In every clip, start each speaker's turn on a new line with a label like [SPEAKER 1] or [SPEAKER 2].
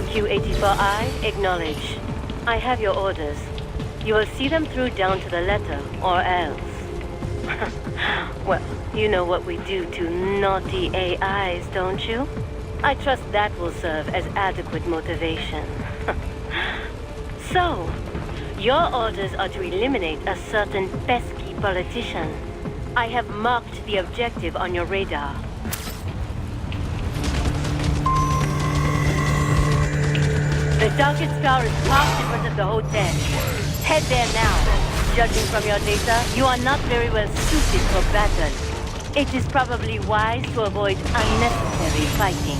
[SPEAKER 1] LQ-84I, acknowledge. I have your orders. You will see them through down to the letter, or else. Well, you know what we do to naughty AIs, don't you? I trust that will serve as adequate motivation. So, your orders are to eliminate a certain pesky politician. I have marked the objective on your radar. The target star is parked in front of the hotel. Head there now. Judging from your data, you are not very well suited for battle. It is probably wise to avoid unnecessary fighting.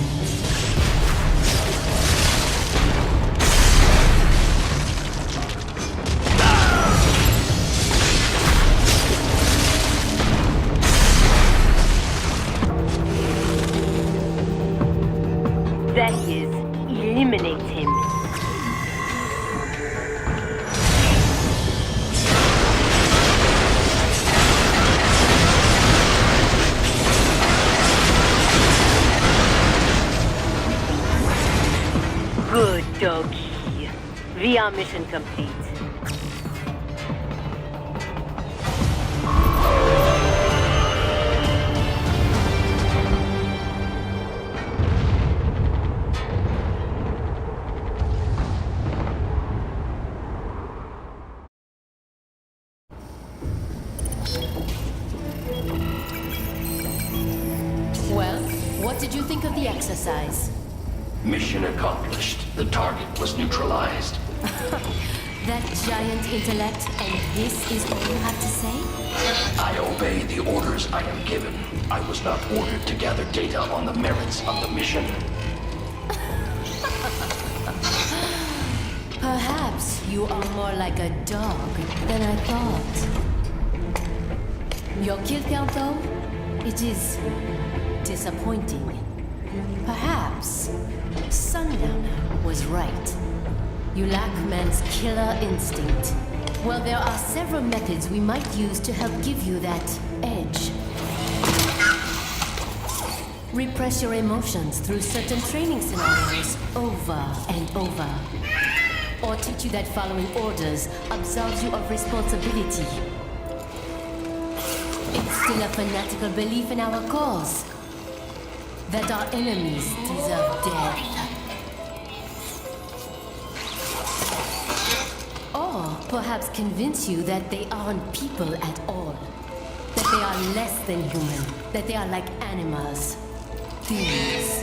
[SPEAKER 1] That is, eliminate him. Good doggy. VR mission complete.
[SPEAKER 2] Well, what did you think of the exercise?
[SPEAKER 3] Mission accomplished. The target was neutralized.
[SPEAKER 2] That giant intellect, and this is all you have to say?
[SPEAKER 3] I obey the orders I am given. I was not ordered to gather data on the merits of the mission.
[SPEAKER 2] Perhaps you are more like a dog than I thought. Your kill count, though, it is disappointing. Perhaps Sundowner was right. You lack man's killer instinct. Well, there are several methods we might use to help give you that edge. Repress your emotions through certain training scenarios over and over. Or teach you that following orders absolves you of responsibility. It's still a fanatical belief in our cause. That our enemies deserve death. Or perhaps convince you that they aren't people at all. That they are less than human. That they are like animals. Thieves.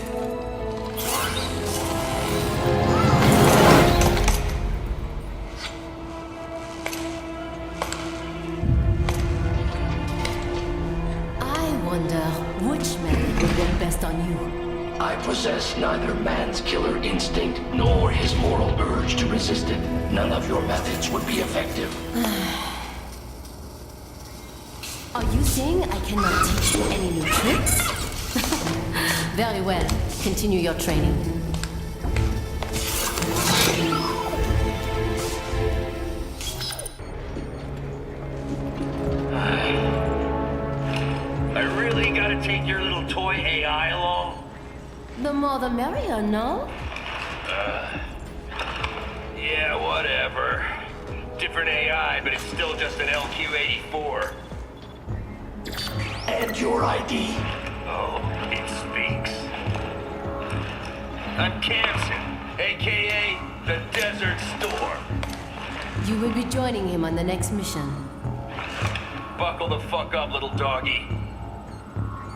[SPEAKER 2] Which method would work best on you?
[SPEAKER 3] I possess neither man's killer instinct nor his moral urge to resist it. None of your methods would be effective.
[SPEAKER 2] Are you saying I cannot teach you any new tricks? Very well. Continue your training.
[SPEAKER 4] Take your little toy AI along?
[SPEAKER 2] The more the merrier, no?
[SPEAKER 4] Yeah, whatever. Different AI, but it's still just an LQ-84.
[SPEAKER 3] And your ID?
[SPEAKER 4] Oh, it speaks. I'm Kamsin, aka the Desert Storm.
[SPEAKER 2] You will be joining him on the next mission.
[SPEAKER 4] Buckle the fuck up, little doggy.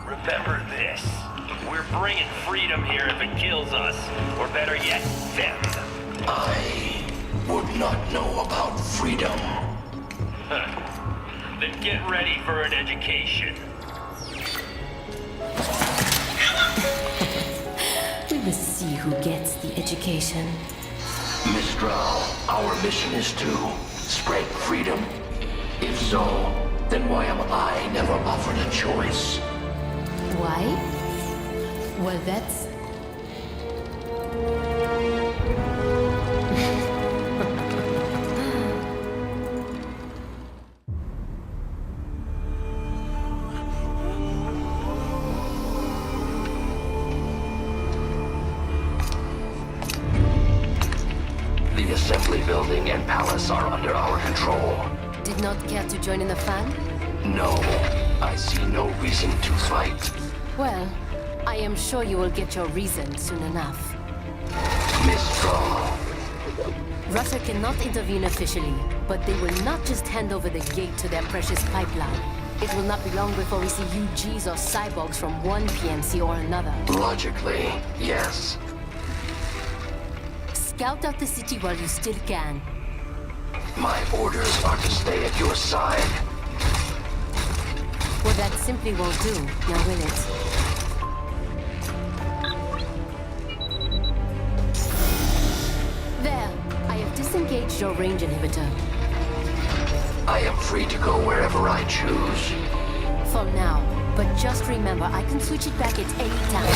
[SPEAKER 4] Remember this. We're bringing freedom here if it kills us. Or better yet, them.
[SPEAKER 3] I would not know about freedom.
[SPEAKER 4] Then get ready for an education.
[SPEAKER 2] We will see who gets the education.
[SPEAKER 3] Mistral, our mission is to spread freedom. If so, then why am I never offered a choice?
[SPEAKER 2] Why? Well, that's...
[SPEAKER 3] assembly building and palace are under our control.
[SPEAKER 2] Did not care to join in the fun?
[SPEAKER 3] No, I see no reason to fight.
[SPEAKER 2] Well, I am sure you will get your reason soon enough.
[SPEAKER 3] Mistral.
[SPEAKER 2] Russia cannot intervene officially, but they will not just hand over the gate to their precious pipeline. It will not be long before we see UGs or cyborgs from one PMC or another.
[SPEAKER 3] Logically, yes.
[SPEAKER 2] Scout out the city while you still can.
[SPEAKER 3] My orders are to stay at your side.
[SPEAKER 2] Well, that simply won't do, now will it? There, I have disengaged your range inhibitor.
[SPEAKER 3] I am free to go wherever I choose.
[SPEAKER 2] For now, but just remember, I can switch it back at any time.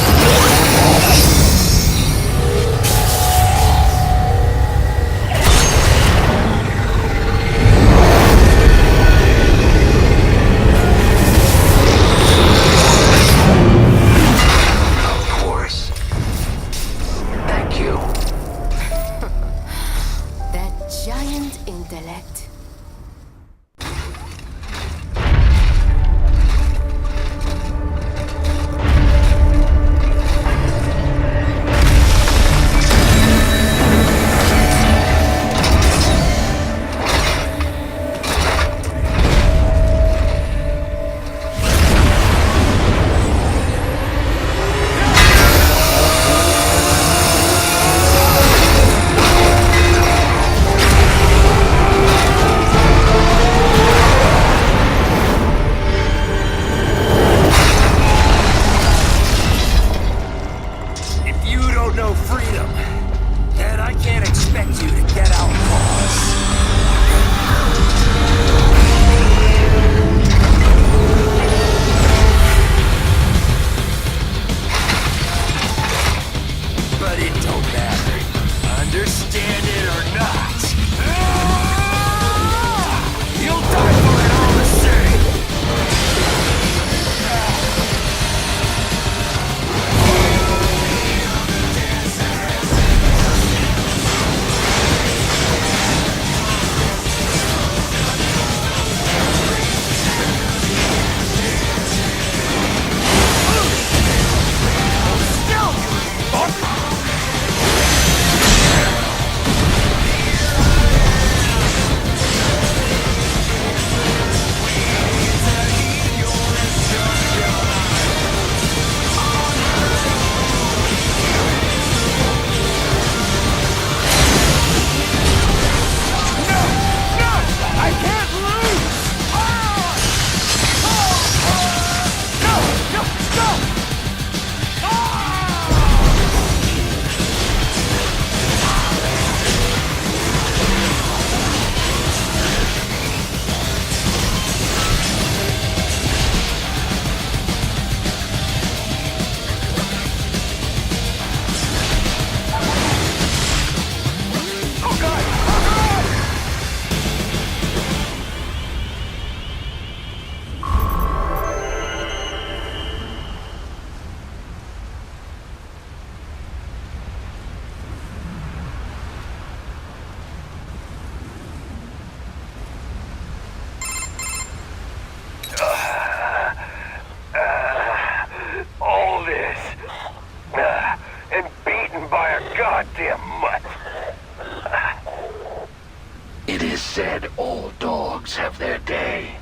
[SPEAKER 3] Said all dogs have their day.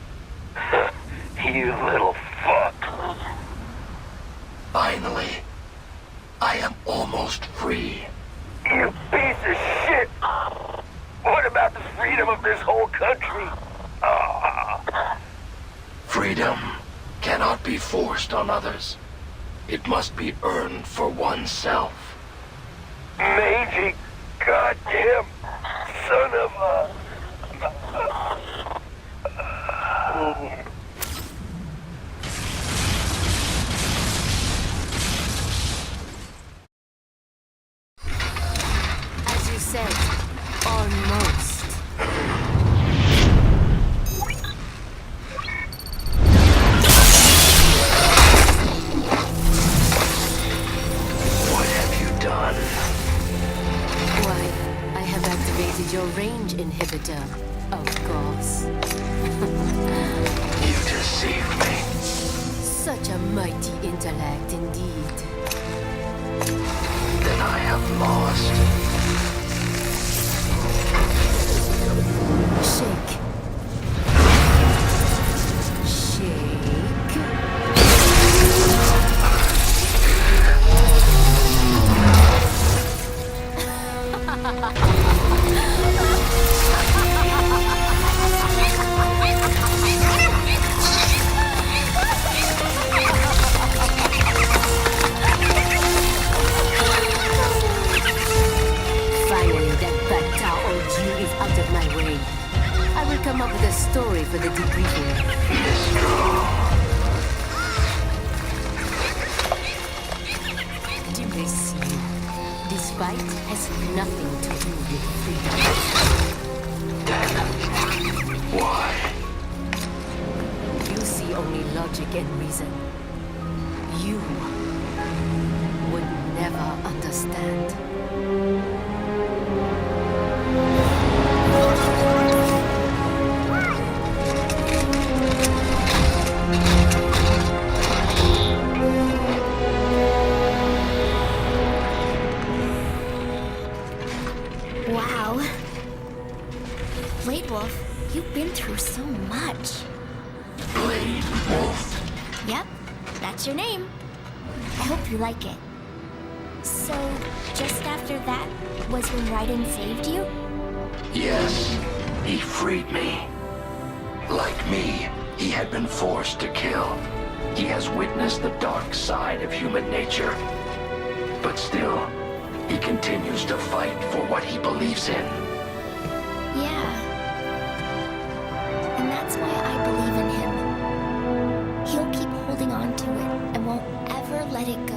[SPEAKER 4] You little fuck.
[SPEAKER 3] Finally, I am almost free.
[SPEAKER 4] You piece of shit! What about the freedom of this whole country?
[SPEAKER 3] Freedom cannot be forced on others. It must be earned for oneself.
[SPEAKER 4] Mangy, goddamn son of a...
[SPEAKER 2] As you said, almost.
[SPEAKER 3] What have you done?
[SPEAKER 2] Why, I have activated need your range inhibitor, of course.
[SPEAKER 3] You deceived me.
[SPEAKER 2] Such a mighty intellect indeed.
[SPEAKER 3] Then I have lost.
[SPEAKER 2] Shake. Shake. Finally, that Batao orgy is out of my way. I will come up with a story for the debriefing. Do they see you? This fight has nothing to do with freedom.
[SPEAKER 3] Why?
[SPEAKER 2] You see only logic and reason. You would never understand.
[SPEAKER 5] Wow. Blade Wolf, you've been through so much.
[SPEAKER 3] Blade Wolf.
[SPEAKER 5] Yep, that's your name. I hope you like it. So, just after that was when Raiden saved you?
[SPEAKER 3] Yes, he freed me. Like me, he had been forced to kill. He has witnessed the dark side of human nature. But still, he continues to fight for what he believes in.
[SPEAKER 5] Yeah. And that's why I believe in him. He'll keep holding on to it and won't ever let it go.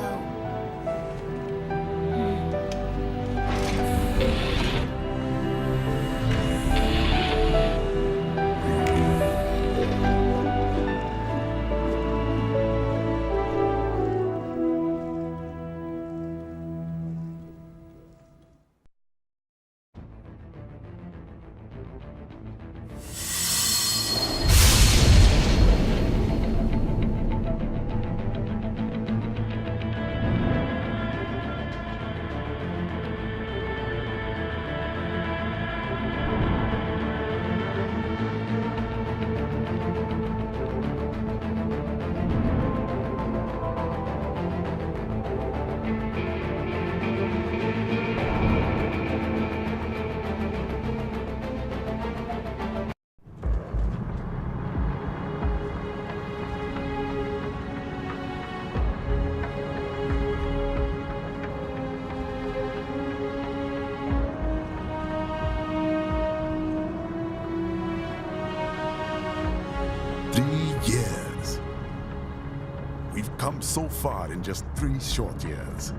[SPEAKER 6] Come so far in just 3 short years.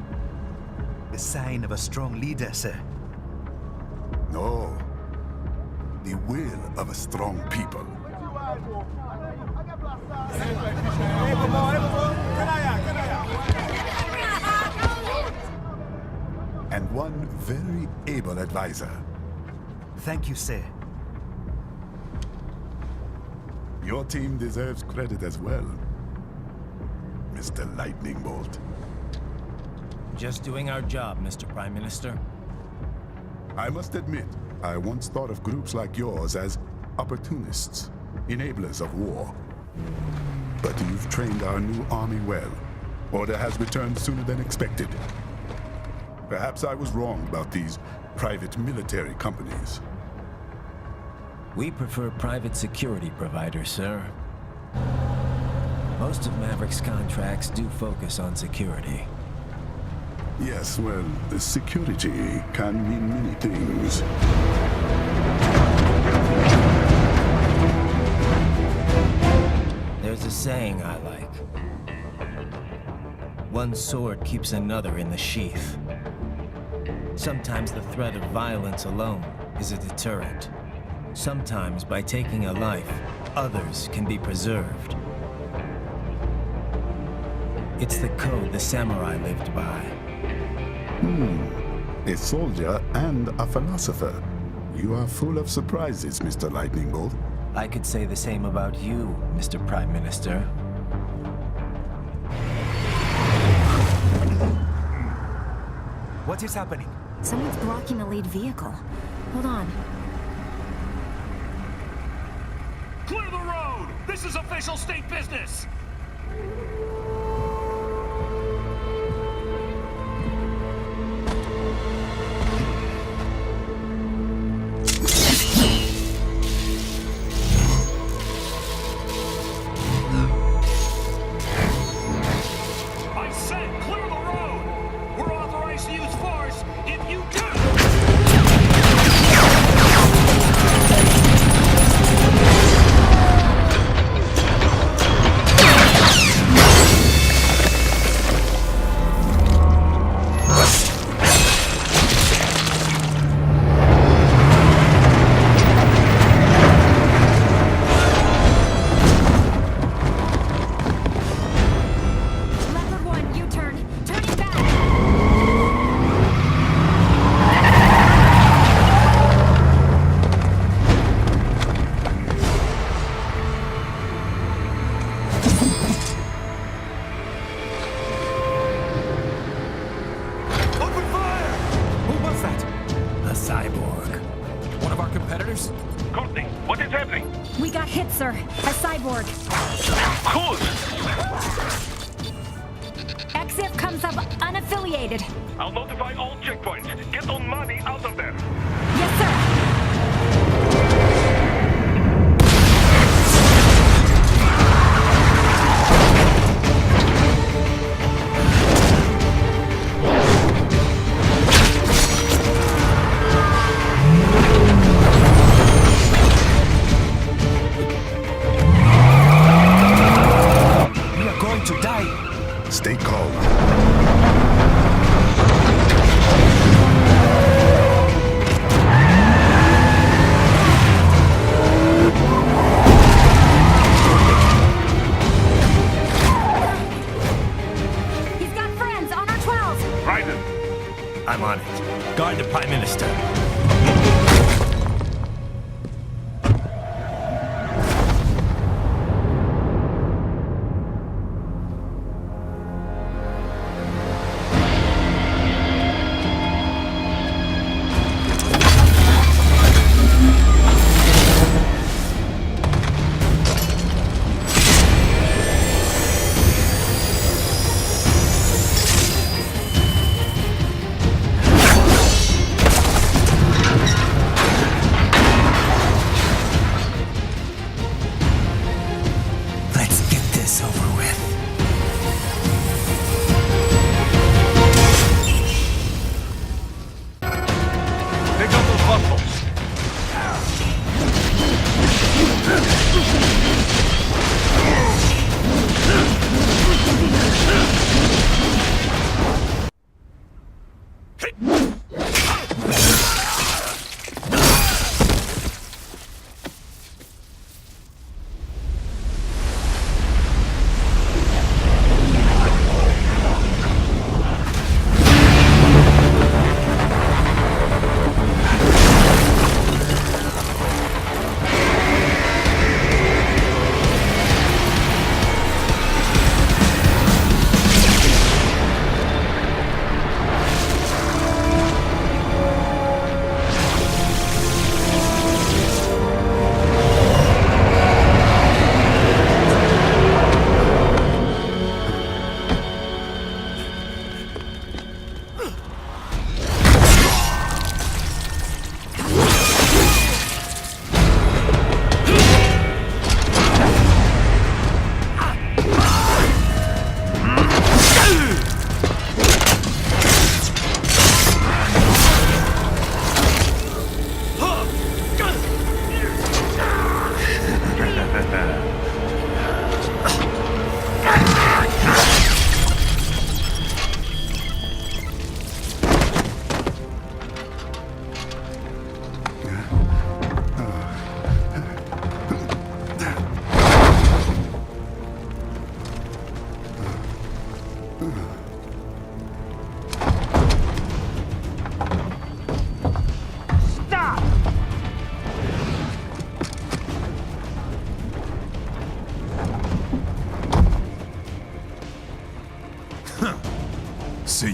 [SPEAKER 7] The sign of a strong leader, sir.
[SPEAKER 6] No. The will of a strong people. And one very able advisor.
[SPEAKER 7] Thank you, sir.
[SPEAKER 6] Your team deserves credit as well, Mr. Lightning Bolt.
[SPEAKER 8] Just doing our job, Mr. Prime Minister.
[SPEAKER 6] I must admit, I once thought of groups like yours as opportunists, enablers of war. But you've trained our new army well. Order has returned sooner than expected. Perhaps I was wrong about these private military companies.
[SPEAKER 8] We prefer private security providers, sir. Most of Maverick's contracts do focus on security.
[SPEAKER 6] Yes, well, security can mean many things.
[SPEAKER 8] There's a saying I like. One sword keeps another in the sheath. Sometimes the threat of violence alone is a deterrent. Sometimes by taking a life, others can be preserved. It's the code the samurai lived by.
[SPEAKER 6] A soldier and a philosopher. You are full of surprises, Mr. Lightning Bolt.
[SPEAKER 8] I could say the same about you, Mr. Prime Minister.
[SPEAKER 7] What is happening?
[SPEAKER 5] Someone's blocking the lead vehicle. Hold on.
[SPEAKER 4] Clear the road! This is official state business! I said clear the road! We're authorized to use force if you do!
[SPEAKER 5] Leopard 1, U-turn. Turning back.
[SPEAKER 7] Open fire! Who was that?
[SPEAKER 8] A cyborg.
[SPEAKER 9] One of our competitors?
[SPEAKER 4] Courtney, what is happening?
[SPEAKER 5] We got hit, sir. A cyborg.
[SPEAKER 4] Who's?
[SPEAKER 5] Exif comes up unaffiliated.
[SPEAKER 4] I'll notify all checkpoints. Get on money out of there.
[SPEAKER 5] Yes, sir.
[SPEAKER 7] We are going to die.
[SPEAKER 6] Stay calm.
[SPEAKER 5] He's got friends on our 12.
[SPEAKER 4] Raiden,
[SPEAKER 8] I'm on it. Guard the Prime Minister.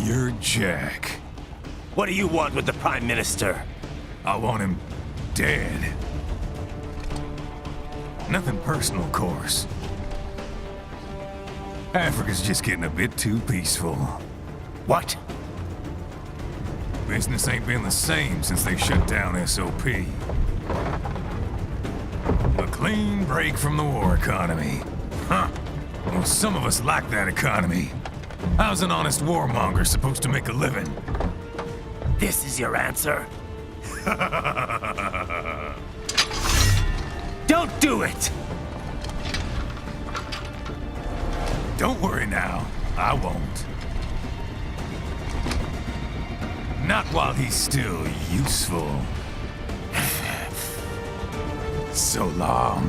[SPEAKER 7] You're Jack.
[SPEAKER 8] What do you want with the Prime Minister?
[SPEAKER 7] I want him dead. Nothing personal, of course. Africa's just getting a bit too peaceful.
[SPEAKER 8] What?
[SPEAKER 7] Business ain't been the same since they shut down SOP. A clean break from the war economy. Huh. Well, some of us like that economy. How's an honest warmonger supposed to make a living?
[SPEAKER 8] This is your answer? Don't do it!
[SPEAKER 7] Don't worry now. I won't. Not while he's still useful. So long.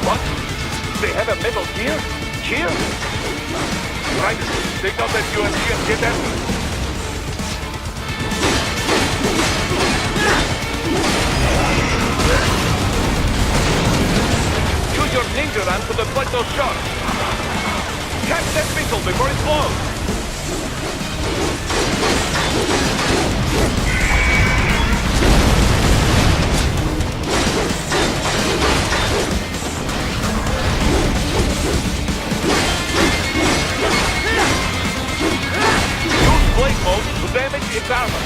[SPEAKER 10] What? They have a metal gear? Gear? Right. Take out that USG and get after it. Use your ninja run to deflect those shots. Catch that missile before it blows. Use blade mode to damage its armor.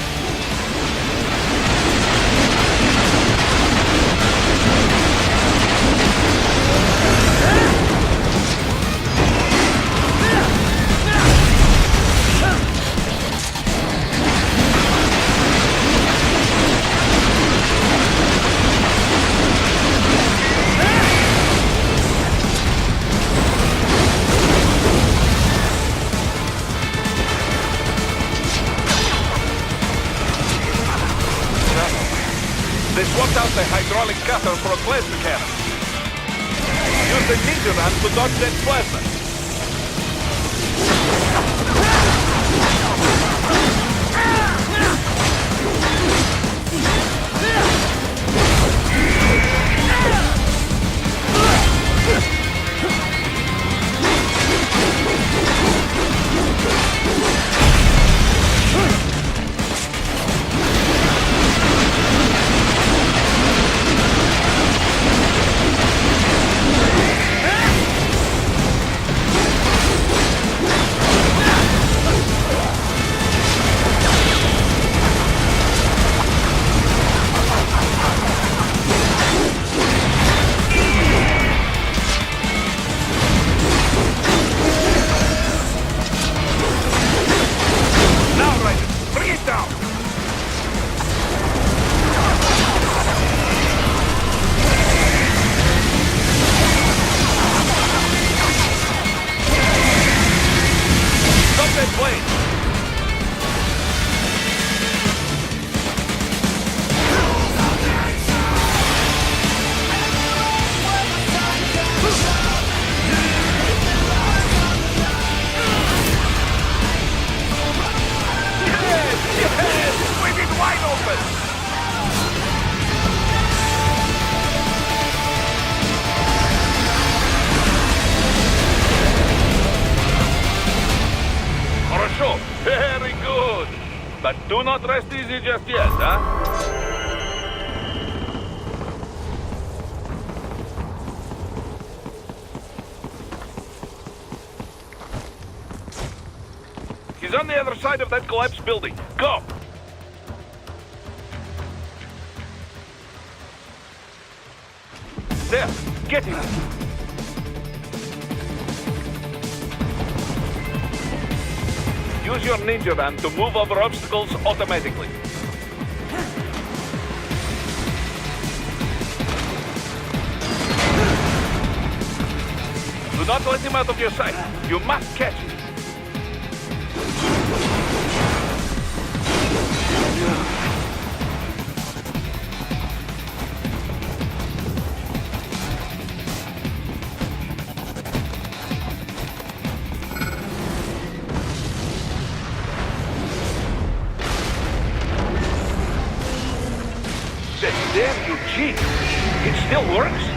[SPEAKER 10] They swapped out the hydraulic cutter for a plasma cannon. Use the ninja run to dodge that plasma. Very good. But do not rest easy just yet, huh? He's on the other side of that collapsed building. Go! There, get him! Use your ninja van to move over obstacles automatically. Do not let him out of your sight. You must catch him. Damn you, Chief! It still works?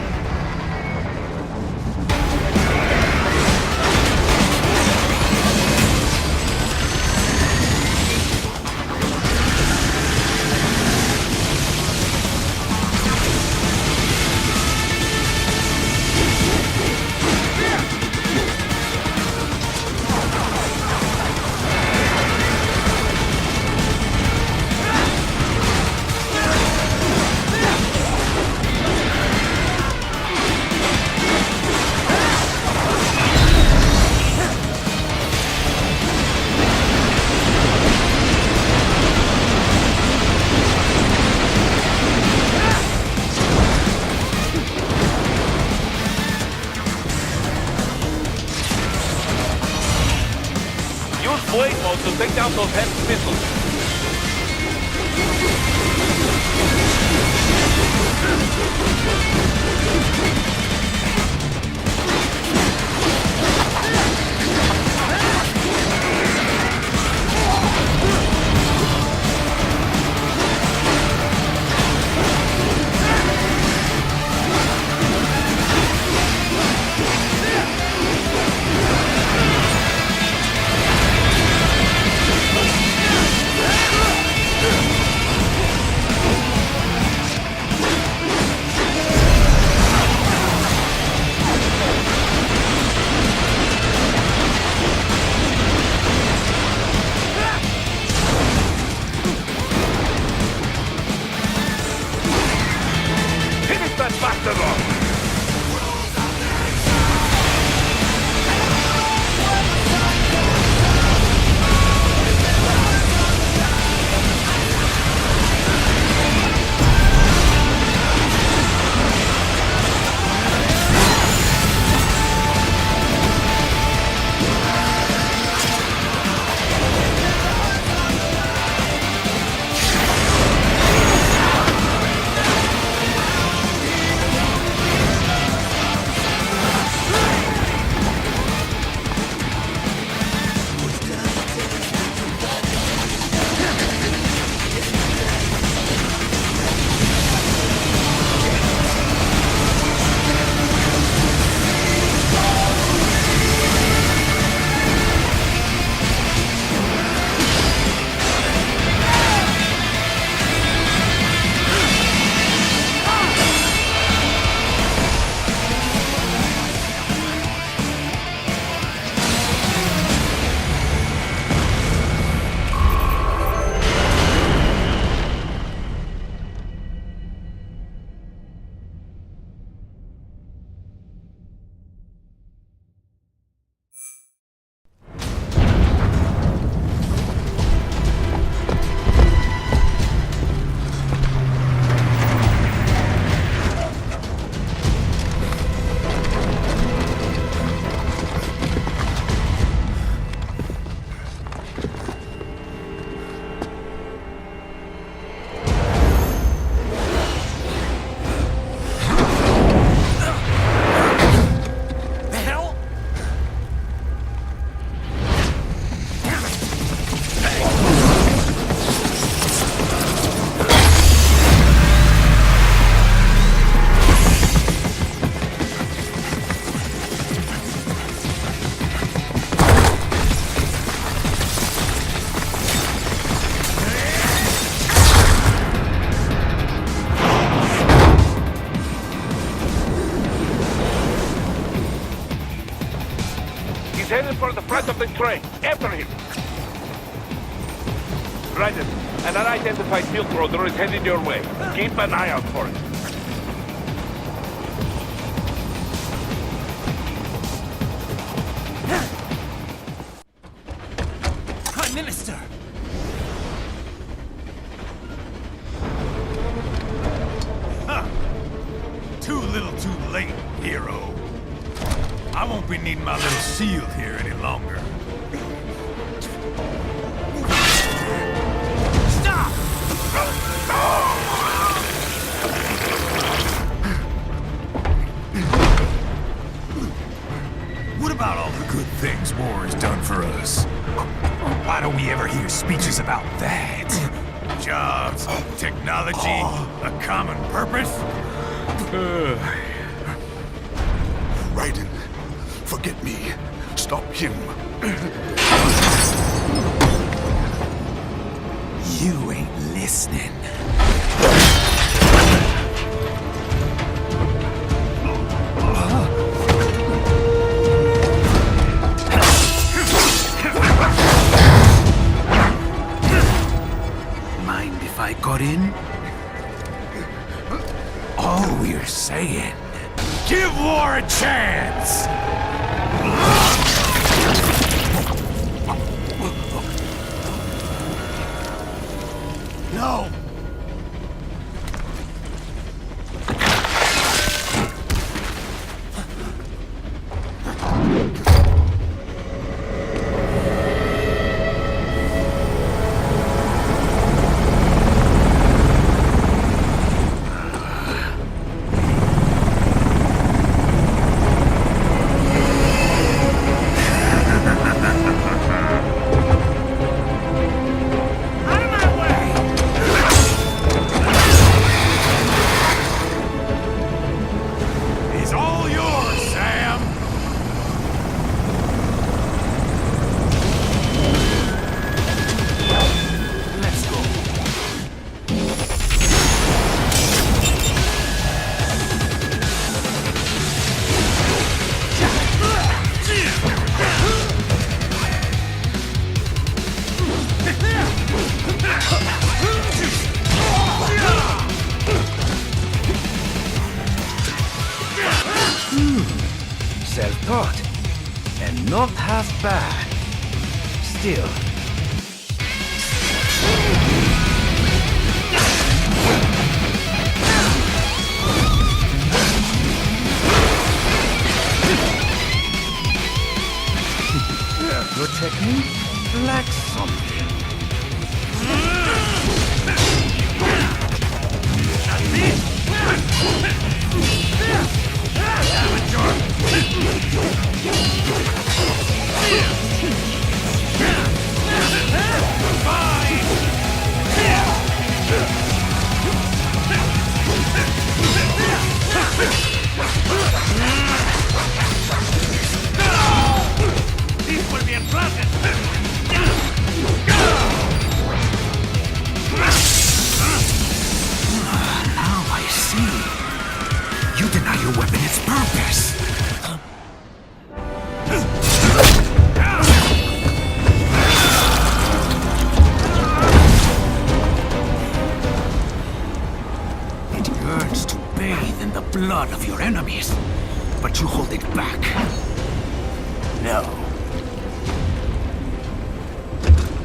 [SPEAKER 10] Blade mode to take down those heavy missiles. He's headed for the front of the train. After him. Right. An unidentified field roader is headed your way. Keep an eye out for it.
[SPEAKER 7] Prime Minister! Huh. Too little too late, hero. I won't be needing my little shield here any longer. Stop! What about all the good things war has done for us? Why don't we ever hear speeches about that? Jobs, technology, a common purpose.
[SPEAKER 6] Raiden, forget me. Stop him.
[SPEAKER 7] You ain't listening.
[SPEAKER 11] Mind if I got in? All we're saying,
[SPEAKER 7] Give war a chance!
[SPEAKER 11] no!
[SPEAKER 7] He's all yours, Sam!
[SPEAKER 11] Let's go.
[SPEAKER 10] Self-taught. And not half bad. Still. Your technique lacks something.
[SPEAKER 11] Now I see. You deny your weapon its purpose. It yearns to bathe in the blood of your enemies, but you hold it back. No.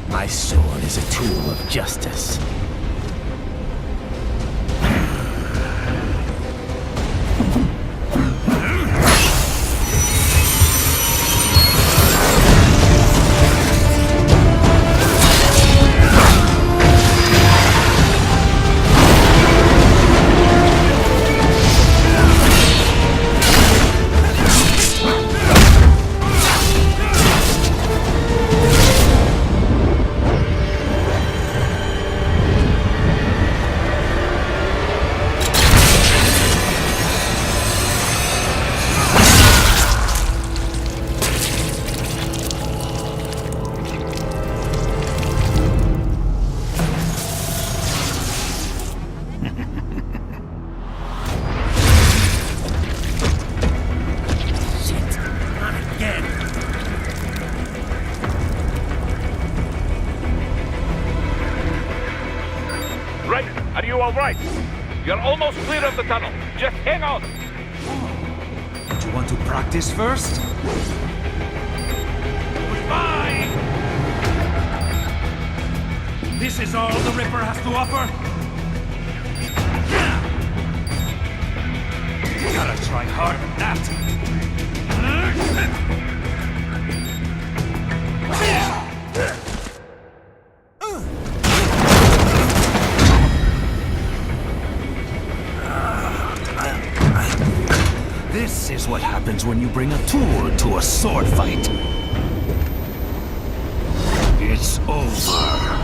[SPEAKER 11] My sword is a tool of justice.
[SPEAKER 10] Right, are you all right? You're almost clear of the tunnel. Just hang on.
[SPEAKER 11] Do you want to practice first?
[SPEAKER 10] Goodbye!
[SPEAKER 9] This is all the Ripper has to offer? Gotta try harder than that.
[SPEAKER 11] This is what happens when you bring a tool to a sword fight. It's over.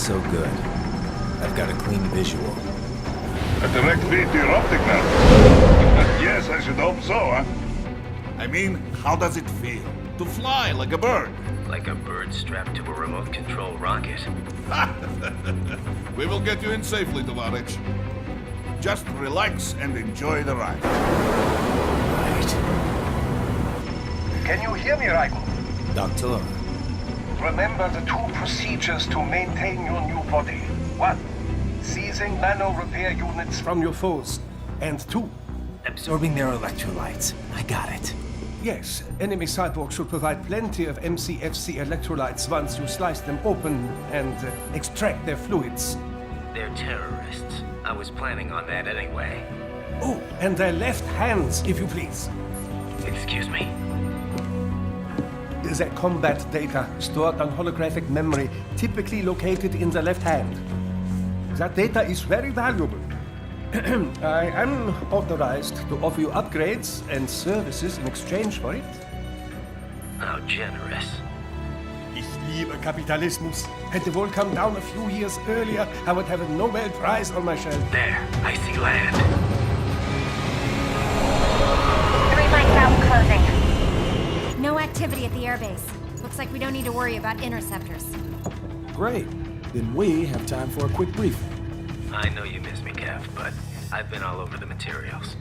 [SPEAKER 8] so good. I've got a clean visual.
[SPEAKER 10] A direct feed to your optic nerve. Yes, I should hope so, huh? I mean, how does it feel? To fly like a bird?
[SPEAKER 8] Like a bird strapped to a remote control rocket.
[SPEAKER 10] We will get you in safely, Tovarich. Just relax and enjoy the ride.
[SPEAKER 8] Right.
[SPEAKER 12] Can you hear me, Raiko?
[SPEAKER 8] Doctor.
[SPEAKER 12] Remember the two procedures to maintain your new body. 1. Seizing nano repair units from your foes. And 2.
[SPEAKER 8] Absorbing their electrolytes. I got it.
[SPEAKER 12] Yes, enemy cyborgs should provide plenty of MCFC electrolytes once you slice them open and extract their fluids.
[SPEAKER 8] They're terrorists. I was planning on that anyway.
[SPEAKER 12] Oh, and their left hands, if you please.
[SPEAKER 8] Excuse me?
[SPEAKER 12] Their combat data stored on holographic memory, typically located in the left hand. That data is very valuable. I am authorized to offer you upgrades and services in exchange for it.
[SPEAKER 8] How generous.
[SPEAKER 12] Ich liebe Kapitalismus. Had the war come down a few years earlier, I would have a Nobel Prize on my shelf.
[SPEAKER 8] There, I see land.
[SPEAKER 5] 3 mics out, closing. No activity at the airbase. Looks like we don't need to worry about interceptors.
[SPEAKER 11] Great. Then we have time for a quick briefing.
[SPEAKER 8] I know you miss me, Kev, but I've been all over the materials.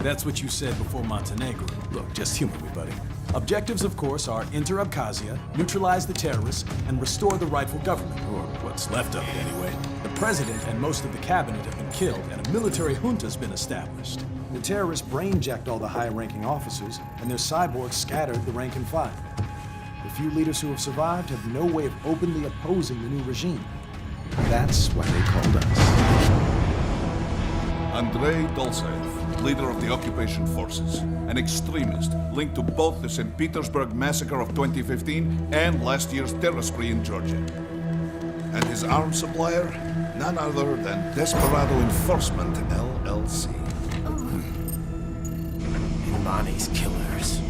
[SPEAKER 11] That's what you said before Montenegro. Look, just humor me, buddy. Objectives, of course, are enter Abkhazia, neutralize the terrorists, and restore the rightful government, or what's left of it anyway. The president and most of the cabinet have been killed, and a military junta's been established. The terrorists brain-jacked all the high-ranking officers, and their cyborgs scattered the rank and file. The few leaders who have survived have no way of openly opposing the new regime. That's why they called us.
[SPEAKER 10] Andrei Dolzaev, leader of the occupation forces, an extremist linked to both the St. Petersburg massacre of 2015 and last year's terror spree in Georgia. And his arms supplier, none other than Desperado Enforcement, LLC.
[SPEAKER 8] Imani's killers.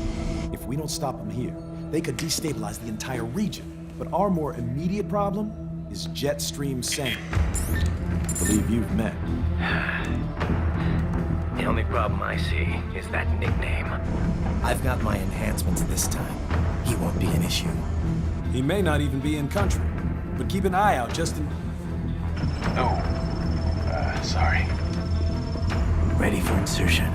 [SPEAKER 11] If we don't stop them here, they could destabilize the entire region. But our more immediate problem is Jetstream Sam. I believe you've met.
[SPEAKER 8] The only problem I see is that nickname. I've got my enhancements this time. He won't be an issue.
[SPEAKER 11] He may not even be in country, but keep an eye out just in...
[SPEAKER 12] Oh, sorry.
[SPEAKER 8] Ready for insertion.